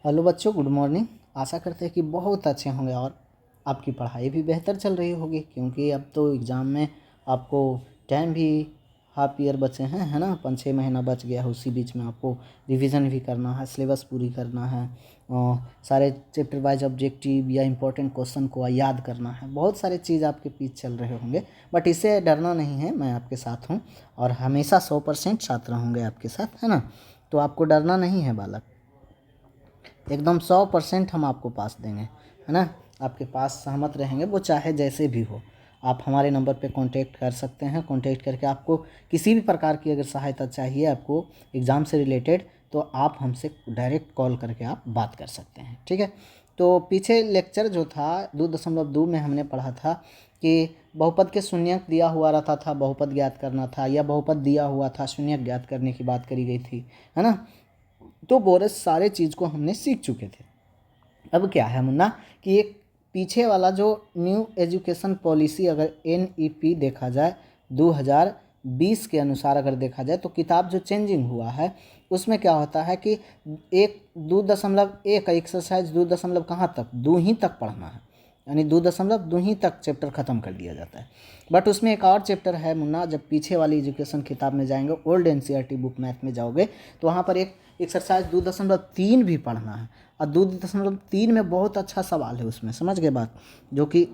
Hello बच्चों, good morning. आशा करते हैं कि बहुत अच्छे होंगे और आपकी पढ़ाई भी बेहतर चल रही होगी, क्योंकि अब तो एग्ज़ाम में आपको टाइम भी हाफ ईयर बचे हैं, है ना। 5-6 महीना बच गया है। उसी बीच में आपको रिवीजन भी करना है, सिलेबस पूरी करना है और सारे चैप्टर वाइज ऑब्जेक्टिव या इंपॉर्टेंट क्वेश्चन को याद करना है। बहुत सारे चीज़ आपके पीछे चल रहे होंगे, बट इससे डरना नहीं है। मैं आपके साथ हूँ और हमेशा 100% छात्र होंगे आपके साथ, है ना। तो आपको डरना नहीं है बालक, एकदम 100% हम आपको पास देंगे, है ना। आपके पास सहमत रहेंगे, वो चाहे जैसे भी हो। आप हमारे नंबर पे कांटेक्ट कर सकते हैं। कांटेक्ट करके आपको किसी भी प्रकार की अगर सहायता चाहिए आपको एग्ज़ाम से रिलेटेड, तो आप हमसे डायरेक्ट कॉल करके आप बात कर सकते हैं, ठीक है। तो पीछे लेक्चर जो था 2.2 में हमने पढ़ा था कि बहुपद के शून्यक दिया हुआ रहता था, बहुपद ज्ञात करना था, या बहुपद दिया हुआ था, शून्यक ज्ञात करने की बात करी गई थी, है ना। तो बोरे सारे चीज़ को हमने सीख चुके थे। अब क्या है मुन्ना कि एक पीछे वाला जो न्यू एजुकेशन पॉलिसी अगर NEP देखा जाए 2020 के अनुसार अगर देखा जाए, तो किताब जो चेंजिंग हुआ है उसमें क्या होता है कि 2.1 एक्सरसाइज 2 कहाँ तक 2 ही तक पढ़ना है, यानी 2.2 ही तक चैप्टर ख़त्म कर दिया जाता है। बट उसमें एक और चैप्टर है मुन्ना, जब पीछे वाली एजुकेशन किताब में जाएंगे, ओल्ड NCERT बुक मैथ में जाओगे, तो वहाँ पर एक एक्सरसाइज 2.3 भी पढ़ना है। और 2.3 में बहुत अच्छा सवाल है उसमें, समझ गए बात, जो कि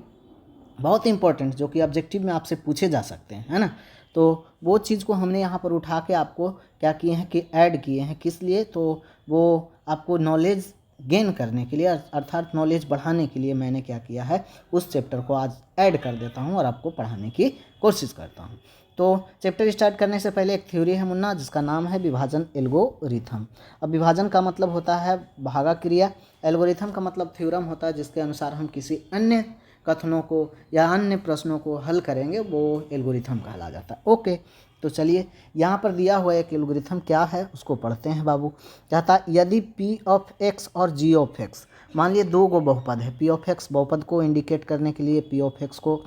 बहुत इंपॉर्टेंट, जो कि ऑब्जेक्टिव में आपसे पूछे जा सकते हैं, है ना। तो वो चीज़ को हमने यहाँ पर उठा के आपको क्या किए हैं कि ऐड किए हैं। किस लिए? तो वो आपको नॉलेज गेन करने के लिए, अर्थात नॉलेज बढ़ाने के लिए मैंने क्या किया है, उस चैप्टर को आज ऐड कर देता हूँ और आपको पढ़ाने की कोशिश करता हूँ। तो चैप्टर स्टार्ट करने से पहले एक थ्योरी है मुन्ना, जिसका नाम है विभाजन एल्गोरिथम। अब विभाजन का मतलब होता है भागा क्रिया, एल्गोरिथम का मतलब थ्योरम होता है, जिसके अनुसार हम किसी अन्य कथनों को या अन्य प्रश्नों को हल करेंगे, वो एल्गोरिथम कहला जाता है। ओके, तो चलिए यहाँ पर दिया हुआ एक एल्गोरिथम क्या है उसको पढ़ते हैं बाबू। कहता है यदि P(x) और G(x), मान लिए दो गो बहुपद है। P(x) बहुपद को इंडिकेट करने के लिए P(x) को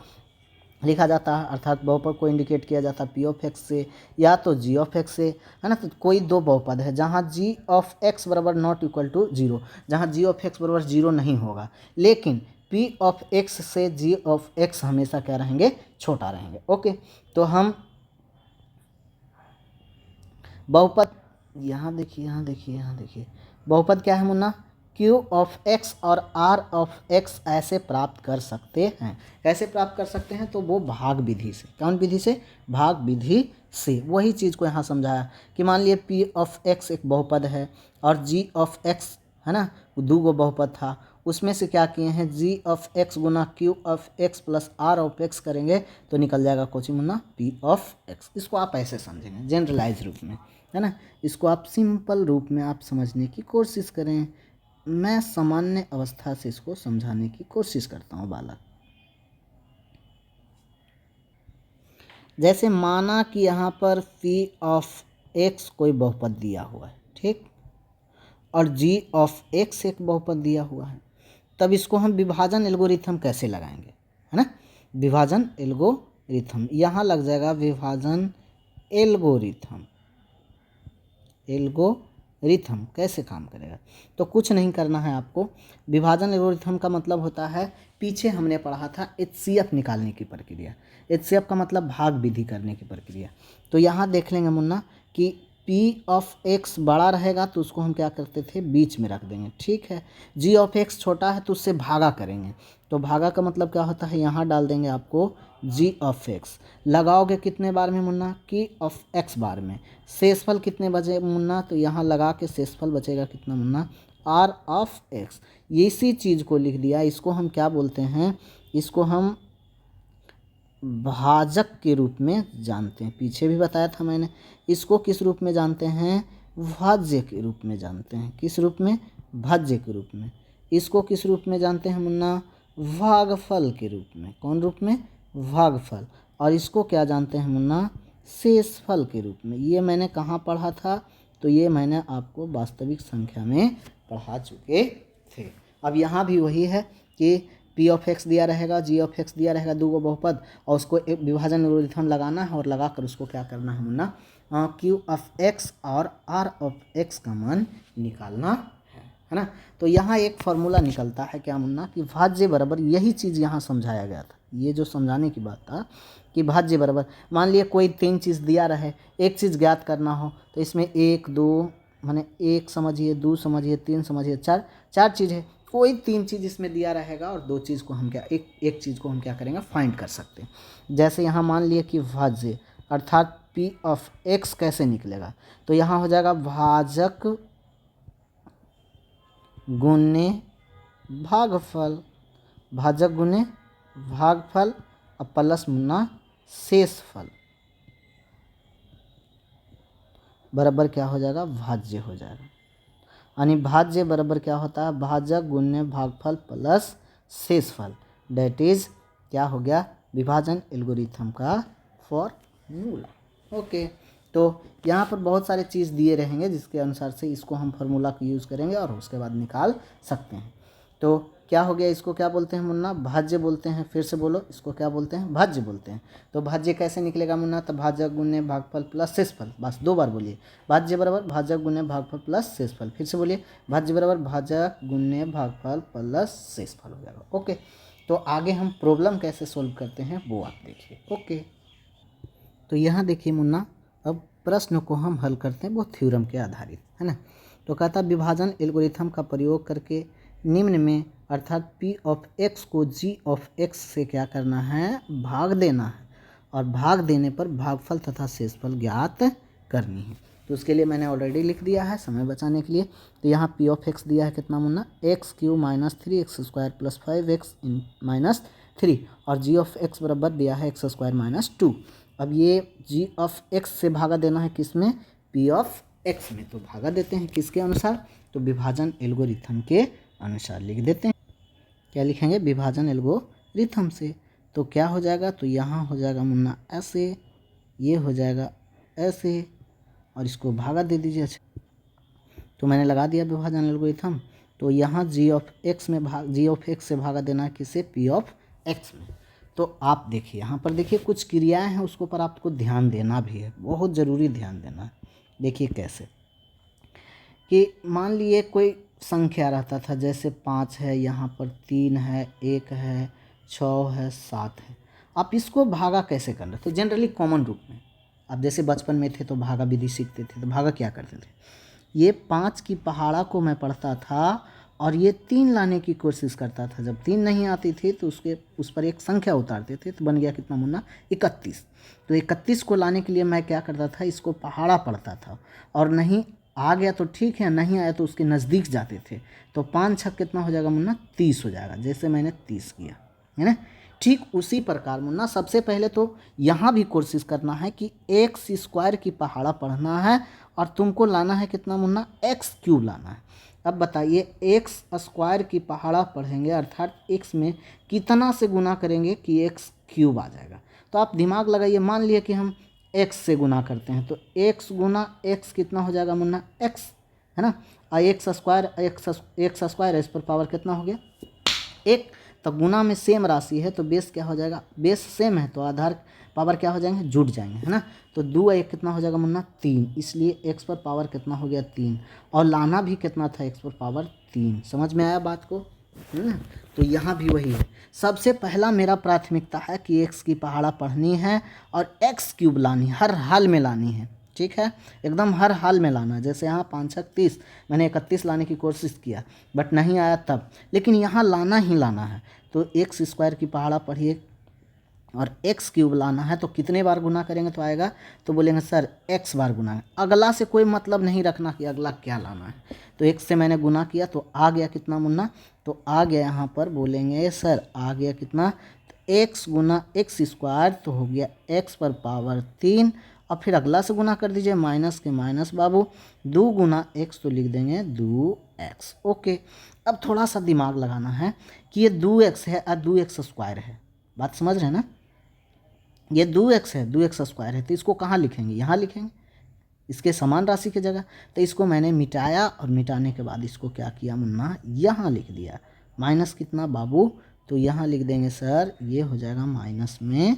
लिखा जाता है, अर्थात बहुपद को इंडिकेट किया जाता है P(x) से या तो G(x) से, है ना। तो कोई दो बहुपद है जहाँ G(x) बराबर नॉट इक्वल टू 0, जहाँ G(x) बराबर 0 नहीं होगा, लेकिन P(x) से G(x) हमेशा क्या रहेंगे, छोटा रहेंगे। ओके, तो हम बहुपद यहाँ देखिए, यहाँ देखिए, यहाँ देखिए, बहुपद क्या है मुन्ना, Q(x) और R(x) ऐसे प्राप्त कर सकते हैं। कैसे प्राप्त कर सकते हैं? तो वो भाग विधि से। कौन विधि से? भाग विधि से। वही चीज़ को यहाँ समझाया कि मान लिए P(x) एक बहुपद है और G(x) है ना, दो गो बहुपद था, उसमें से क्या किए हैं, G(x) गुना Q(x) प्लस R(x) करेंगे तो निकल जाएगा कोची मुन्ना, P(x). इसको आप ऐसे समझेंगे जनरलाइज रूप में, है ना। इसको आप सिंपल रूप में आप समझने की कोशिश करें। मैं सामान्य अवस्था से इसको समझाने की कोशिश करता हूँ बालक। जैसे माना कि यहाँ पर P(x) कोई बहुपद दिया हुआ है, ठीक, और G(x) एक बहुपद दिया हुआ है, तब इसको हम विभाजन एल्गोरिथम कैसे लगाएंगे, है ना। विभाजन एल्गोरिथम यहाँ लग जाएगा, विभाजन एल्गोरिथम। एल्गोरिथम कैसे काम करेगा? तो कुछ नहीं करना है आपको। विभाजन एल्गोरिथम का मतलब होता है, पीछे हमने पढ़ा था HCF निकालने की प्रक्रिया। HCF का मतलब भाग विधि करने की प्रक्रिया। तो यहाँ देख लेंगे मुन्ना कि P(x) बड़ा रहेगा तो उसको हम क्या करते थे, बीच में रख देंगे, ठीक है। G(x) छोटा है तो उससे भागा करेंगे। तो भागा का मतलब क्या होता है, यहाँ डाल देंगे आपको G(x). लगाओगे कितने बार में मुन्ना, K(x) बार में। शेषफल कितने बचे मुन्ना, तो यहाँ लगा के शेषफल बचेगा कितना मुन्ना, R(x). ये इसी चीज़ को लिख दिया। इसको हम क्या बोलते हैं, इसको हम भाजक के रूप में जानते हैं। पीछे भी बताया था मैंने। इसको किस रूप में जानते हैं, भाज्य के रूप में जानते हैं। किस रूप में, भाज्य के रूप में। इसको किस रूप में जानते हैं मुन्ना, भागफल के रूप में। कौन रूप में, भागफल। और इसको क्या जानते हैं मुन्ना, शेषफल के रूप में। ये मैंने कहाँ पढ़ा था, तो ये मैंने आपको वास्तविक संख्या में पढ़ा चुके थे। अब यहाँ भी वही है कि P(x) दिया रहेगा, G(x) दिया रहेगा, दो गो बहुपद, और उसको एक विभाजन एल्गोरिथम लगाना है और लगाकर उसको क्या करना है मुन्ना, Q(x) और R(x) का मान निकालना है है ना। तो यहाँ एक फार्मूला निकलता है क्या मुन्ना, कि भाज्य बराबर, यही चीज़ यहाँ समझाया गया था, ये जो समझाने की बात था कि भाज्य बराबर, मान लिया कोई 3 चीज़ दिया रहे, एक चीज़ ज्ञात करना हो तो इसमें 1 2 माने 1 समझिए, 2 समझिए, 3 समझिए, 4 चीज़ है, कोई 3 चीज़ इसमें दिया रहेगा और 2 चीज़ को हम क्या, एक चीज़ को हम क्या करेंगे, फाइंड कर सकते हैं। जैसे यहाँ मान लिए कि भाज्य अर्थात P ऑफ x कैसे निकलेगा, तो यहाँ हो जाएगा भाजक गुने भागफल, भाजक गुने भागफल और प्लस मुन्ना शेषफल बराबर क्या हो जाएगा, भाज्य हो जाएगा। यानी भाज्य बराबर क्या होता है, भाजक गुने भागफल प्लस शेषफल, डेट इज क्या हो गया, विभाजन एल्गोरिथम का फॉर्मूला। ओके, तो यहाँ पर बहुत सारे चीज़ दिए रहेंगे जिसके अनुसार से इसको हम फार्मूला को यूज़ करेंगे और उसके बाद निकाल सकते हैं। तो क्या हो गया, इसको क्या बोलते हैं मुन्ना, भाज्य बोलते हैं। फिर से बोलो, इसको क्या बोलते हैं, भाज्य बोलते हैं। तो भाज्य कैसे निकलेगा मुन्ना, तो भाजक गुने भागफल प्लस शेषफल, बस 2 बार बोलिए, भाज्य बराबर भाजक गुने भागफल प्लस शेषफल। फिर से बोलिए, भाज्य बराबर भाजक गुने भागफल प्लस शेषफल हो जाएगा। ओके, तो आगे हम प्रॉब्लम कैसे सोल्व करते हैं वो आप देखिए। ओके, तो यहाँ देखिए मुन्ना, अब प्रश्न को हम हल करते हैं वो थ्योरम के आधारित, है ना। तो कहता विभाजन एल्गोरिथम का प्रयोग करके निम्न में अर्थात P ऑफ x को G ऑफ x से क्या करना है, भाग देना है, और भाग देने पर भागफल तथा शेषफल ज्ञात करनी है। तो उसके लिए मैंने ऑलरेडी लिख दिया है समय बचाने के लिए। तो यहाँ P ऑफ x दिया है कितना Munna, x³ minus 3x² plus 5x minus 3, और G ऑफ x बराबर दिया है x² माइनस 2। अब ये G ऑफ x से भागा देना है किस में, P ऑफ x में। तो भागा देते हैं किसके अनुसार, तो विभाजन एल्गोरिथम के अनुसार लिख देते हैं। क्या लिखेंगे, विभाजन एल्गोरिथम से। तो क्या हो जाएगा, तो यहाँ हो जाएगा मुन्ना ऐसे, ये हो जाएगा ऐसे, और इसको भागा दे दीजिए। अच्छा, तो मैंने लगा दिया विभाजन एल्गोरिथम। तो यहाँ G ऑफ x में G ऑफ x से भागा देना है किसे, P ऑफ x में। तो आप देखिए यहाँ पर, देखिए कुछ क्रियाएं हैं उसको पर आपको ध्यान देना भी है, बहुत ज़रूरी ध्यान देना है। देखिए कैसे, कि मान लिए कोई संख्या रहता था, जैसे 5 है, यहाँ पर 3 है, 1 है, 6 है, 7 है। आप इसको भागा कैसे करना, तो जनरली कॉमन रूप में, अब जैसे बचपन में थे तो भागा विधि सीखते थे, तो भागा क्या करते थे, ये 5 की पहाड़ा को मैं पढ़ता था और ये 3 लाने की कोशिश करता था। जब 3 नहीं आती थी तो उस पर एक संख्या उतारते थे, तो बन गया कितना मुन्ना, 31। तो 31 को लाने के लिए मैं क्या करता था, इसको पहाड़ा पढ़ता था, और नहीं आ गया तो ठीक है, नहीं आया तो उसके नज़दीक जाते थे। तो 5 छक कितना हो जाएगा मुन्ना, 30 हो जाएगा, जैसे मैंने 30 किया, है ना। ठीक उसी प्रकार मुन्ना सबसे पहले तो यहाँ भी कोशिश करना है कि x² की पहाड़ा पढ़ना है, और तुमको लाना है कितना मुन्ना, x³ लाना है। अब बताइए, x² की पहाड़ा पढ़ेंगे अर्थात x में कितना से गुना करेंगे कि x³ आ जाएगा। तो आप दिमाग लगाइए, मान लिए कि हम x से गुना करते हैं, तो x गुना x कितना हो जाएगा मुन्ना, x, है ना। और x² इस पर पावर कितना हो गया, 1। तो गुना में सेम राशि है तो बेस क्या हो जाएगा, बेस सेम है तो आधार पावर क्या हो जाएंगे, जुड़ जाएंगे, है ना। तो 2 1 कितना हो जाएगा मुन्ना, 3, इसलिए x पर पावर कितना हो गया, 3, और लाना भी कितना था, x पर पावर 3। समझ में आया बात को, है ना। तो यहाँ भी वही है, सबसे पहला मेरा प्राथमिकता है कि x की पहाड़ा पढ़नी है और x³ लानी, हर हाल में लानी है, ठीक है, एकदम हर हाल में लाना। जैसे यहाँ 5 छक 30, मैंने 31 लाने की कोशिश किया बट नहीं आया तब, लेकिन यहाँ लाना ही लाना है। तो x² की पहाड़ा पढ़िए और x³ लाना है, तो कितने बार गुना करेंगे तो आएगा, तो बोलेंगे सर x बार गुना है। अगला से कोई मतलब नहीं रखना कि अगला क्या लाना है। तो x से मैंने गुना किया तो आ गया कितना मुन्ना, तो आ गया यहाँ पर बोलेंगे सर आ गया कितना, तो x गुना x² तो हो गया x पर पावर 3, और फिर अगला से गुना कर दीजिए, माइनस के माइनस बाबू, 2 गुना x तो लिख देंगे 2x। ओके, अब थोड़ा सा दिमाग लगाना है कि ये 2x है और 2x² है, बात समझ रहे हैं ना। ये 2x है, 2x² है, तो इसको कहाँ लिखेंगे, यहाँ लिखेंगे इसके समान राशि की जगह। तो इसको मैंने मिटाया और मिटाने के बाद इसको क्या किया मुन्ना, यहाँ लिख दिया, माइनस कितना बाबू, तो यहाँ लिख देंगे सर ये हो जाएगा माइनस में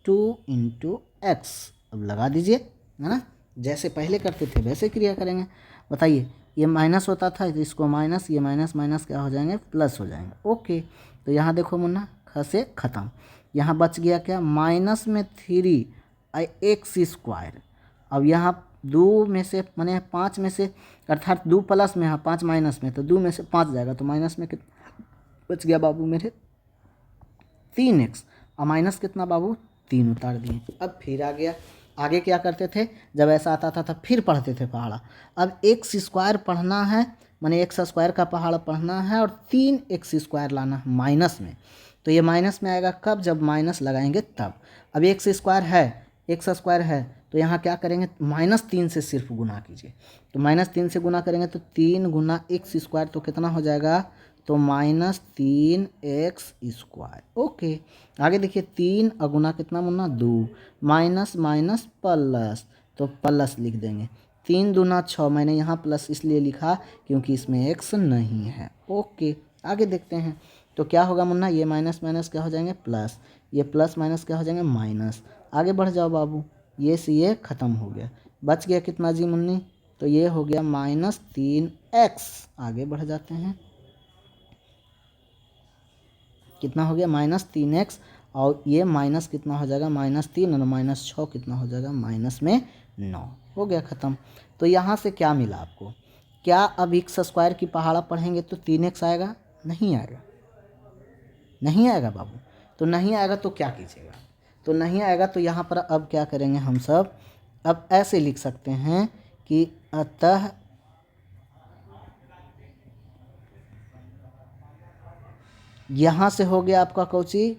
2 × x। अब लगा दीजिए, है ना, जैसे पहले करते थे वैसे क्रिया करेंगे। बताइए ये माइनस होता था तो इसको माइनस, ये माइनस माइनस क्या हो जाएंगे, प्लस हो जाएंगे। ओके, तो यहाँ देखो मुन्ना, ख से ख़त्म। यहाँ बच गया क्या, माइनस में 3x²। अब यहाँ 2 में से माने 5 में से, अर्थात 2 प्लस में, यहाँ 5 माइनस में, तो 2 में से 5 जाएगा, तो माइनस में कितना बच गया बाबू मेरे, 3x। और माइनस कितना बाबू, 3 उतार दिए। अब फिर आ गया, आगे क्या करते थे, जब ऐसा आता था तब फिर पढ़ते थे पहाड़ा। अब x² पढ़ना है, माने x² का पहाड़ा पढ़ना है, और 3x² लाना है माइनस में। तो ये माइनस में आएगा कब, जब माइनस लगाएंगे तब। अब x² है तो यहाँ क्या करेंगे, -3 से सिर्फ गुना कीजिए। तो -3 से गुना करेंगे तो 3 गुना x² तो कितना हो जाएगा, तो -3x²। ओके, आगे देखिए 3 और गुना कितना मुन्ना, 2, माइनस माइनस प्लस, तो प्लस लिख देंगे। 3 दूना 6, मैंने यहाँ प्लस इसलिए लिखा क्योंकि इसमें x नहीं है। ओके, आगे देखते हैं तो क्या होगा मुन्ना, ये माइनस माइनस क्या हो जाएंगे, प्लस, ये प्लस माइनस क्या हो जाएंगे, माइनस। आगे बढ़ जाओ बाबू, ये से ये ख़त्म हो गया, बच गया कितना जी मुन्नी, तो ये हो गया -3x। आगे बढ़ जाते हैं, कितना हो गया, -3x, और ये माइनस कितना हो जाएगा, -3, और -6 कितना हो जाएगा, -9। हो गया ख़त्म। तो यहाँ से क्या मिला आपको, क्या अब x² की पहाड़ा पढ़ेंगे तो 3x आएगा, नहीं आएगा, नहीं आएगा बाबू। तो नहीं आएगा तो क्या कीजिएगा, तो नहीं आएगा तो यहाँ पर अब क्या करेंगे हम सब, अब ऐसे लिख सकते हैं कि अतः यहाँ से हो गया आपका कौची,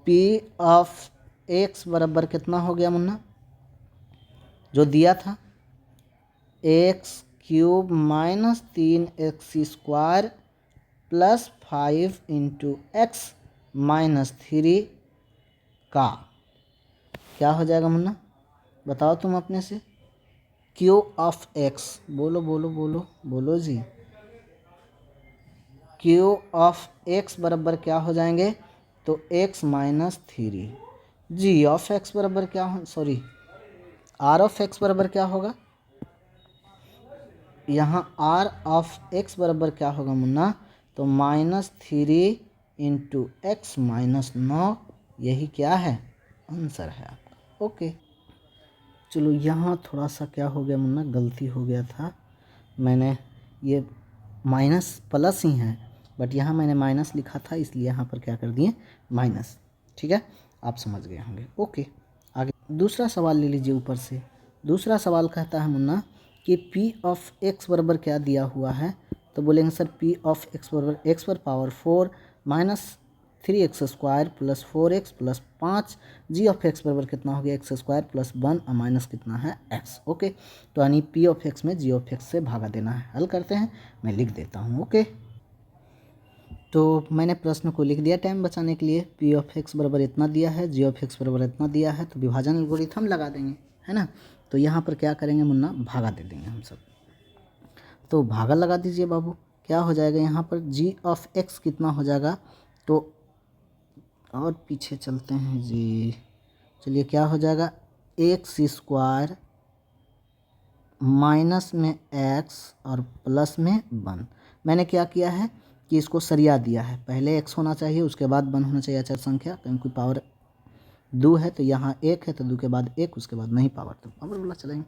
p(x) बराबर कितना हो गया मुन्ना, जो दिया था x³ - 3x² + 5 × x - 3 का क्या हो जाएगा मुन्ना, बताओ तुम अपने से, q(x), बोलो बोलो बोलो बोलो जी, q(x) बराबर क्या हो जाएंगे, तो x - 3, g(x) बराबर क्या हो, सॉरी r(x) बराबर क्या होगा, यहाँ r(x) बराबर क्या होगा मुन्ना, तो -3 × x - 9, यही क्या है, आंसर है आपका। ओके, चलो यहाँ थोड़ा सा क्या हो गया मुन्ना, गलती हो गया था, मैंने ये माइनस प्लस ही है, बट यहाँ मैंने माइनस लिखा था, इसलिए यहाँ पर क्या कर दिए, माइनस। ठीक है, आप समझ गए होंगे। ओके, आगे दूसरा सवाल ले लीजिए ऊपर से। दूसरा सवाल कहता है मुन्ना कि p(x) बराबर क्या दिया हुआ है, तो बोलेंगे सर p(x) बराबर x⁴ - 3x² + 4x + 5, g(x) बराबर कितना हो गया, x² + 1 और माइनस कितना है, x। ओके, तो यानी p(x) में g(x) से भागा देना है। हल करते हैं, मैं लिख देता हूँ। ओके, तो मैंने प्रश्न को लिख दिया टाइम बचाने के लिए, p(x) बराबर इतना दिया है, g(x) बराबर इतना दिया है, तो विभाजन एल्गोरिथम लगा देंगे, है ना। तो यहाँ पर क्या करेंगे मुन्ना, भागा दे देंगे हम सब। तो भागा लगा दीजिए बाबू, क्या हो जाएगा यहाँ पर, g(x) कितना हो जाएगा, तो और पीछे चलते हैं जी, चलिए क्या हो जाएगा, x² माइनस में x और प्लस में 1। मैंने क्या किया है कि इसको सरिया दिया है, पहले x होना चाहिए, उसके बाद 1 होना चाहिए अचर संख्या, क्योंकि पावर 2 है तो यहाँ 1 है, तो 2 के बाद 1, उसके बाद नहीं पावर, तो पावर बोला चलेंगे।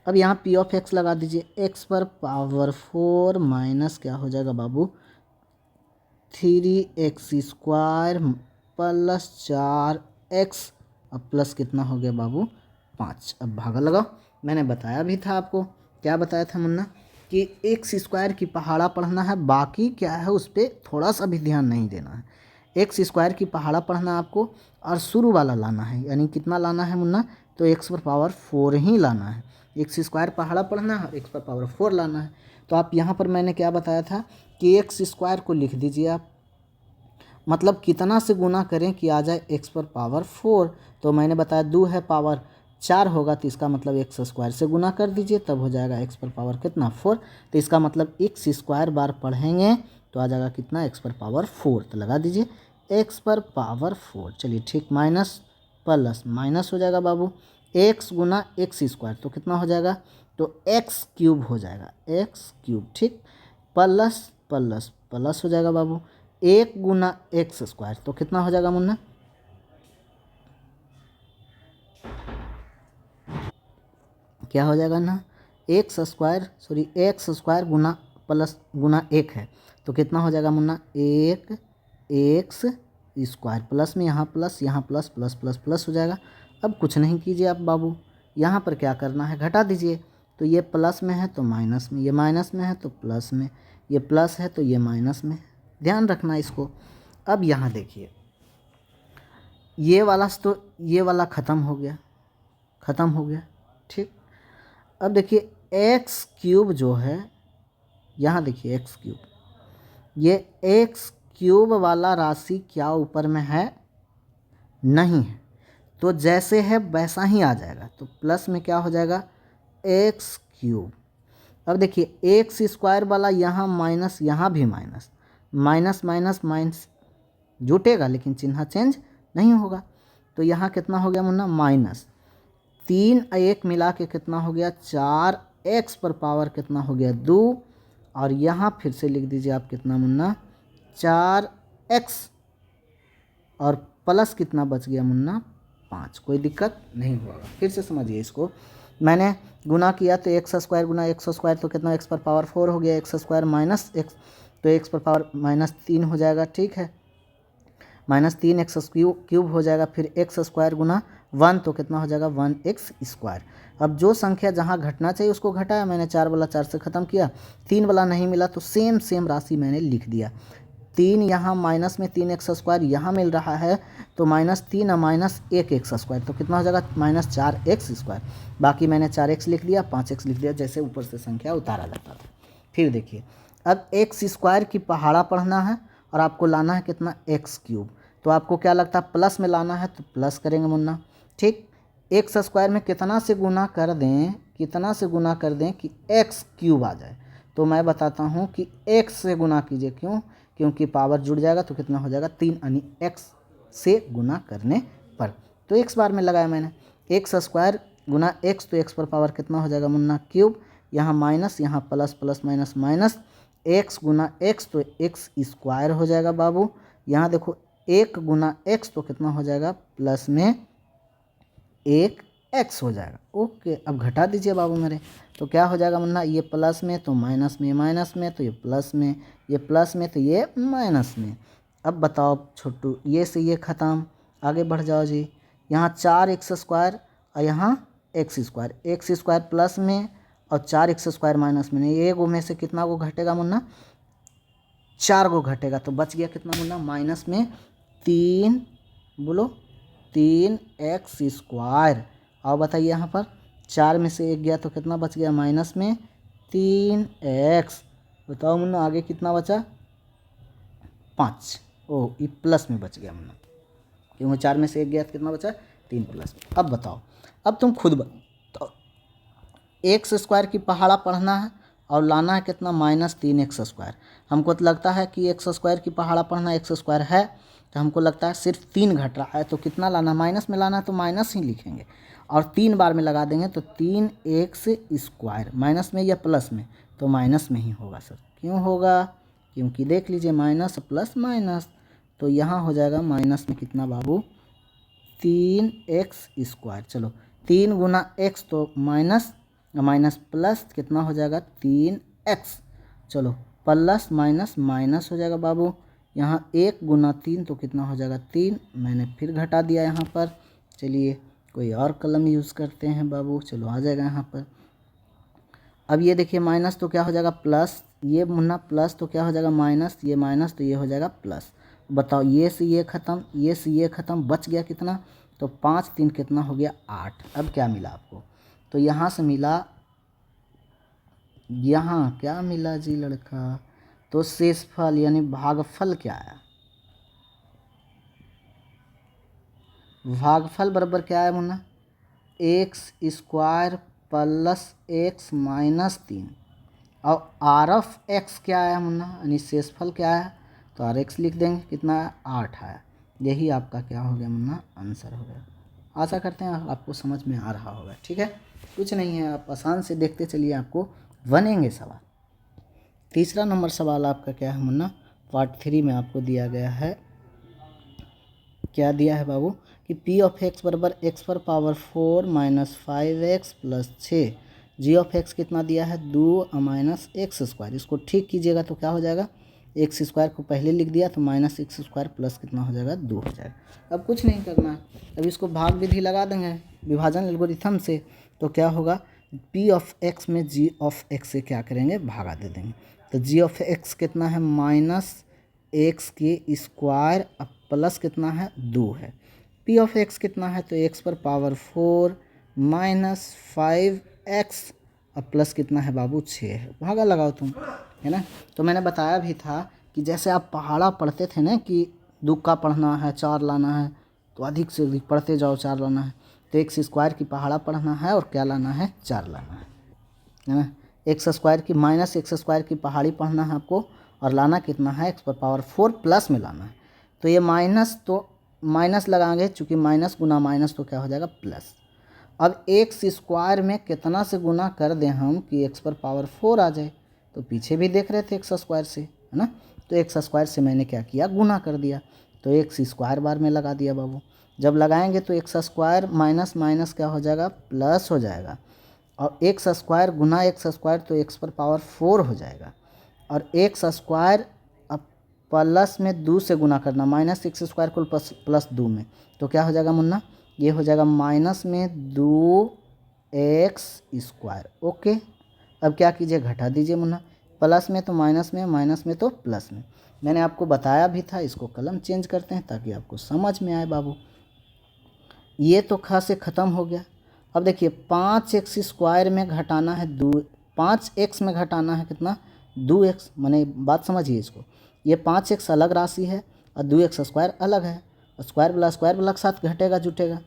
अब यहाँ p(x) लगा दीजिए, x⁴ माइनस क्या हो जाएगा बाबू, 3x² + 4x, अब प्लस कितना हो गया बाबू, 5। अब भागा लगाओ, मैंने बताया भी था आपको, क्या बताया था मुन्ना, कि x² की पहाड़ा पढ़ना है, बाकी क्या है उस पर थोड़ा सा भी ध्यान नहीं देना है। x² की पहाड़ा पढ़ना आपको, और शुरू वाला लाना है, यानी कितना लाना है मुन्ना, तो x⁴ ही लाना है, x² पहाड़ा पढ़ना है, x⁴ लाना है। तो आप यहाँ पर मैंने क्या बताया था कि x² को लिख दीजिए आप, मतलब कितना से गुना करें कि आ जाए x⁴। तो मैंने बताया 2 है, पावर 4 होगा, तो इसका मतलब x² से गुना कर दीजिए, तब हो जाएगा x⁴ कितना, 4। तो इसका मतलब x² बार पढ़ेंगे तो आ जाएगा कितना, x⁴। तो लगा दीजिए x⁴। चलिए ठीक, माइनस प्लस माइनस हो जाएगा बाबू, x गुना x² तो कितना हो जाएगा, तो एक्स क्यूब हो जाएगा, एक्स क्यूब, ठीक। प्लस प्लस प्लस हो जाएगा बाबू, 1 × x², तो कितना हो जाएगा मुन्ना, क्या हो जाएगा ना, x² गुना प्लस गुना 1 है, तो कितना हो जाएगा मुन्ना, 1x² प्लस में यहाँ प्लस प्लस प्लस प्लस हो जाएगा। अब कुछ नहीं कीजिए आप बाबू, यहाँ पर क्या करना है, घटा दीजिए। तो ये प्लस में है तो माइनस में, ये माइनस में है तो प्लस में, ये प्लस है तो ये माइनस में, ध्यान रखना इसको। अब यहाँ देखिए, ये वाला तो ये वाला ख़त्म हो गया, ख़त्म हो गया, ठीक। अब देखिए एक्स क्यूब जो है, यहाँ देखिए एक्स क्यूब, ये एक्स क्यूब वाला राशि क्या ऊपर में है, नहीं है, तो जैसे है वैसा ही आ जाएगा। तो प्लस में क्या हो जाएगा, एक्स क्यूब। अब देखिए x² वाला यहाँ माइनस, यहाँ भी माइनस, माइनस माइनस माइनस जुटेगा लेकिन चिन्ह चेंज नहीं होगा। तो यहाँ कितना हो गया मुन्ना, माइनस 3 1 मिला के कितना हो गया, 4x पर पावर कितना हो गया, 2, और यहाँ फिर से लिख दीजिए आप कितना मुन्ना, 4x, और प्लस कितना बच गया मुन्ना, 5। कोई दिक्कत नहीं होगा, फिर से समझिए इसको। मैंने गुना किया तो x² गुना x² तो कितना, x पर पावर 4 हो गया, x² माइनस x, तो x पर पावर -3 हो जाएगा, ठीक है, -3 x क्यूब हो जाएगा। फिर x² गुना 1 तो कितना हो जाएगा, 1x²। अब जो संख्या जहाँ घटना चाहिए उसको घटाया मैंने, 4 वाला 4 से ख़त्म किया, 3 वाला नहीं मिला तो सेम राशि मैंने लिख दिया। 3 यहाँ माइनस में 3x² यहाँ मिल रहा है, तो -3 और -1x², तो कितना हो जाएगा, -4x²। बाकी मैंने 4x लिख दिया, 5x लिख दिया, जैसे ऊपर से संख्या उतारा जाता था। फिर देखिए, अब x² की पहाड़ा पढ़ना है और आपको लाना है कितना, एक्स क्यूब। तो आपको क्या लगता है, प्लस में लाना है तो प्लस करेंगे मुन्ना, ठीक। x² में कितना से गुना कर दें, कितना से गुना कर दें कि एक्स क्यूब आ जाए, तो मैं बताता हूँ कि x से गुना कीजिए, क्यों, क्योंकि पावर जुड़ जाएगा तो कितना हो जाएगा, 3, यानी x से गुना करने पर। तो x बार में लगाया मैंने, x² गुना x, तो x पर पावर कितना हो जाएगा मुन्ना, क्यूब, यहाँ माइनस, यहाँ plus plus minus minus, x गुना x तो x² हो जाएगा बाबू। यहाँ देखो 1 गुना x तो कितना हो जाएगा, प्लस में 1x हो जाएगा, ओके। अब घटा दीजिए बाबू मेरे, तो क्या हो जाएगा मुन्ना, ये प्लस में तो माइनस में, माइनस में तो ये प्लस में, ये प्लस में तो ये माइनस में। अब बताओ छोटू, ये से ये ख़त्म, आगे बढ़ जाओ जी। यहाँ 4x² और यहाँ x² प्लस में और 4x² माइनस में, ये गो में से कितना को घटेगा मुन्ना, 4 गो घटेगा, तो बच गया कितना मुन्ना, माइनस में 3, बोलो 3x²। और बताइए यहाँ पर 4 में से 1 गया तो कितना बच गया, माइनस में 3x। बताओ मुन्ना आगे कितना बचा, 5। ओह, ये प्लस में बच गया मुन्ना, क्योंकि 4 में से 1 गया तो कितना बचा, 3 प्लस में। अब बताओ, अब तुम खुद बताओ, x² की पहाड़ा पढ़ना है और लाना है कितना, -3x²। हमको तो लगता है कि x² की पहाड़ा पढ़ना, x² है तो हमको लगता है सिर्फ 3 घट रहा है, तो कितना लाना, माइनस में लाना है तो माइनस ही लिखेंगे, और 3 बार में लगा देंगे तो 3x², माइनस में या प्लस में, तो माइनस में ही होगा सर। क्यों होगा, क्योंकि देख लीजिए माइनस प्लस माइनस, तो यहाँ हो जाएगा माइनस में कितना बाबू, 3x²। चलो 3 गुना x तो माइनस, माइनस प्लस कितना हो जाएगा, 3x। चलो प्लस माइनस माइनस हो जाएगा बाबू, यहाँ 1 गुना 3 तो कितना हो जाएगा, 3। मैंने फिर घटा दिया यहाँ पर। चलिए कोई और कलम यूज़ करते हैं बाबू, चलो आ जाएगा यहाँ पर। अब ये देखिए माइनस तो क्या हो जाएगा, प्लस, ये मुन्ना प्लस तो क्या हो जाएगा, माइनस, ये माइनस तो ये हो जाएगा प्लस। बताओ, ये से ये ख़त्म, ये से ये ख़त्म, बच गया कितना, तो 5 3 कितना हो गया, 8। अब क्या मिला आपको, तो यहाँ से मिला, यहाँ क्या मिला जी लड़का, तो शेषफल यानी भागफल क्या आया, भागफल बराबर क्या है मुन्ना, x² प्लस x -3, और RF क्या आया मुन्ना, यानी शेषफल क्या है, तो RX लिख देंगे, कितना है, 8 है। यही आपका क्या हो गया मुन्ना, आंसर हो गया। आशा करते हैं आपको समझ में आ रहा होगा, ठीक है। कुछ नहीं है, आप आसान से देखते चलिए, आपको बनेंगे सवाल। तीसरा नंबर सवाल आपका क्या है मुन्ना, पार्ट 3 में आपको दिया गया है, क्या दिया है बाबू कि पी ऑफ एक्स बराबर एक्स पर power 4 minus 5x plus 6, G of X कितना दिया है 2 माइनस एक्स स्क्वायर। इसको ठीक कीजिएगा तो क्या हो जाएगा, एक्स स्क्वायर को पहले लिख दिया तो माइनस एक्स स्क्वायर प्लस कितना हो जाएगा 2 हो जाएगा। अब कुछ नहीं करना है, अब इसको भाग विधि लगा देंगे विभाजन एल्गोरिथम से, तो क्या होगा पी ऑफ एक्स में जी ऑफ एक्स से क्या करेंगे भागा दे देंगे। तो जी ऑफ एक्स कितना है माइनस एक्स के स्क्वायर अब प्लस कितना है 2 है। पी ऑफ एक्स कितना है तो एक्स पर पावर 4 माइनस 5x अब प्लस कितना है बाबू 6 है, भागा लगाओ तुम, है ना। तो मैंने बताया भी था कि जैसे आप पहाड़ा पढ़ते थे ना कि दुक्का पढ़ना है 4 लाना है, तो अधिक से अधिक पढ़ते जाओ 4 लाना है, तो एक्स स्क्वायर की पहाड़ा पढ़ना है और क्या लाना है 4 लाना है ना। एक्स स्क्वायर की माइनस एक्स स्क्वायर की पहाड़ी पढ़ना है आपको और लाना कितना है एक्स पर पावर 4 प्लस में लाना है। तो ये माइनस तो माइनस लगाएंगे, चूँकि माइनस गुना माइनस तो क्या हो जाएगा प्लस। अब एक्स स्क्वायर में कितना से गुना कर दें हम कि एक्स पर पावर 4 आ जाए, तो पीछे भी देख रहे थे एक्स स्क्वायर से, है ना। तो एक्स स्क्वायर से मैंने क्या किया गुना कर दिया, तो एक्स स्क्वायर बार में लगा दिया बाबू। जब लगाएंगे तो एक्स स्क्वायर माइनस माइनस क्या हो जाएगा प्लस हो जाएगा, और एक्स स्क्वायर गुना एक्स स्क्वायर तो एक्स पर पावर 4 हो जाएगा, और एक्स स्क्वायर अब प्लस में 2 से गुना करना, माइनस एक्स स्क्वायर को प्लस 2 में, तो क्या हो जाएगा मुन्ना ये हो जाएगा माइनस में 2x स्क्वायर। ओके, अब क्या कीजिए घटा दीजिए मुन्ना, प्लस में तो माइनस में, माइनस में तो प्लस में। मैंने आपको बताया भी था, इसको कलम चेंज करते हैं ताकि आपको समझ में आए बाबू। ये तो ख से ख़त्म हो गया। अब देखिए 5x स्क्वायर में घटाना है 5x में घटाना है कितना 2x, माने बात समझिए इसको, ये 5x अलग राशि है और 2x स्क्वायर अलग है, और स्क्वायर वाला के साथ घटेगा जुटेगा,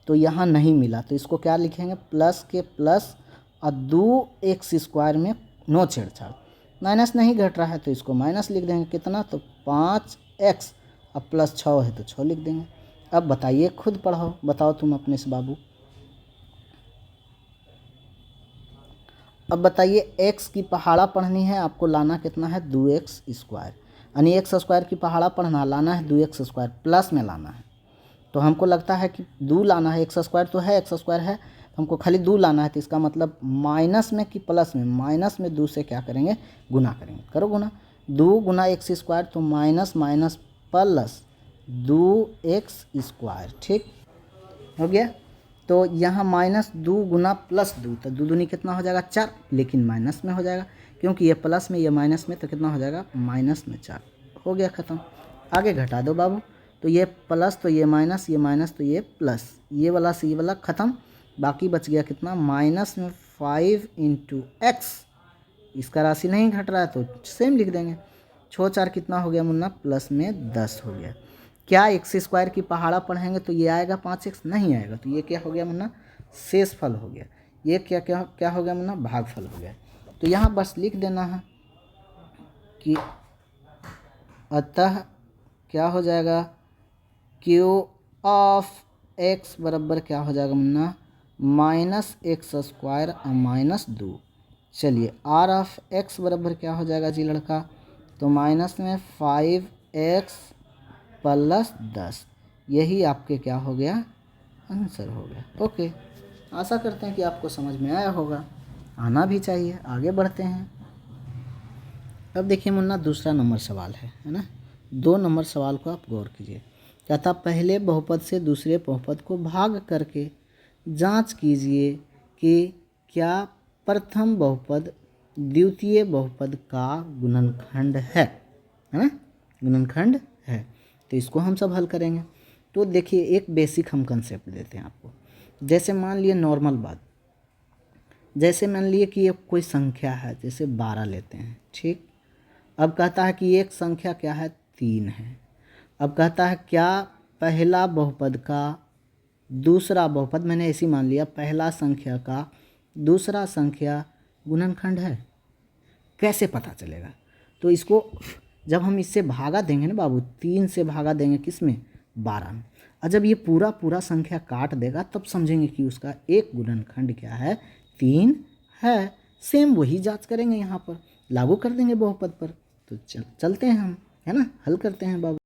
तो यहाँ नहीं मिला, तो इसको क्या लिखेंगे प्लस के प्लस और 2x स्क्वायर में नो छेड़छाड़, माइनस नहीं घट रहा है तो इसको माइनस लिख देंगे कितना तो 5x, अब प्लस 6 है तो 6 लिख देंगे। अब बताइए खुद पढ़ो, बताओ तुम अपने से बाबू। अब बताइए x की पहाड़ा पढ़नी है आपको, लाना कितना है 2x स्क्वायर, यानी एक्स स्क्वायर की पहाड़ा पढ़ना लाना है 2x स्क्वायर प्लस में लाना है। तो हमको लगता है कि 2 लाना है, एक्स स्क्वायर तो है एक्स स्क्वायर है, तो हमको खाली 2 लाना है, तो इसका मतलब माइनस में कि प्लस में, माइनस में 2 से क्या करेंगे गुना करेंगे, करो गुना, 2 गुना एक्स स्क्वायर तो minus minus plus 2x square, ठीक हो गया। तो यहाँ माइनस 2 गुना प्लस 2, तो 2 दूनी कितना हो जाएगा 4, लेकिन माइनस में हो जाएगा क्योंकि ये प्लस में ये माइनस में, तो कितना हो जाएगा माइनस में 4, हो गया ख़त्म। आगे घटा दो बाबू, तो ये प्लस तो ये माइनस तो ये प्लस, ये वाला से ये वाला ख़त्म, बाकी बच गया कितना माइनस में 5 इंटू एक्स, इसका राशि नहीं घट रहा है तो सेम लिख देंगे। 6 4 कितना हो गया मुन्ना प्लस में 10 हो गया। क्या एक्स स्क्वायर की पहाड़ा पढ़ेंगे तो ये आएगा 5x, नहीं आएगा, तो ये क्या हो गया मुन्ना शेषफल हो गया, ये क्या क्या क्या हो गया मुन्ना भागफल हो गया। तो यहाँ बस लिख देना है कि अतः क्या हो जाएगा क्यू ऑफ एक्स बराबर क्या हो जाएगा मुन्ना माइनस एक्स स्क्वायर और माइनस 2। चलिए आर ऑफ एक्स बराबर क्या हो जाएगा जी लड़का, तो माइनस में 5x प्लस 10, यही आपके क्या हो गया आंसर हो गया। ओके, आशा करते हैं कि आपको समझ में आया होगा, आना भी चाहिए। आगे बढ़ते हैं। अब देखिए मुन्ना दूसरा नंबर सवाल है ना, 2 नंबर सवाल को आप गौर कीजिए। कहता पहले बहुपद से दूसरे बहुपद को भाग करके जांच कीजिए कि क्या प्रथम बहुपद द्वितीय बहुपद का गुणनखंड है ना, गुणनखंड है। तो इसको हम सब हल करेंगे। तो देखिए एक बेसिक हम कंसेप्ट देते हैं आपको, जैसे मान लिए नॉर्मल बात, जैसे मान लिए कि ये कोई संख्या है, जैसे 12 लेते हैं, ठीक। अब कहता है कि एक संख्या क्या है 3 है। अब कहता है क्या पहला बहुपद का दूसरा बहुपद, मैंने ऐसे मान लिया पहला संख्या का दूसरा संख्या गुणनखंड है, कैसे पता चलेगा। तो इसको जब हम इससे भागा देंगे ना बाबू, 3 से भागा देंगे किस में 12। और जब ये पूरा पूरा संख्या काट देगा तब समझेंगे कि उसका एक गुणनखंड क्या है, 3 है। सेम वही जांच करेंगे यहाँ पर, लागू कर देंगे बहुपद पर। तो चलते हैं हम, है ना, हल करते हैं बाबू।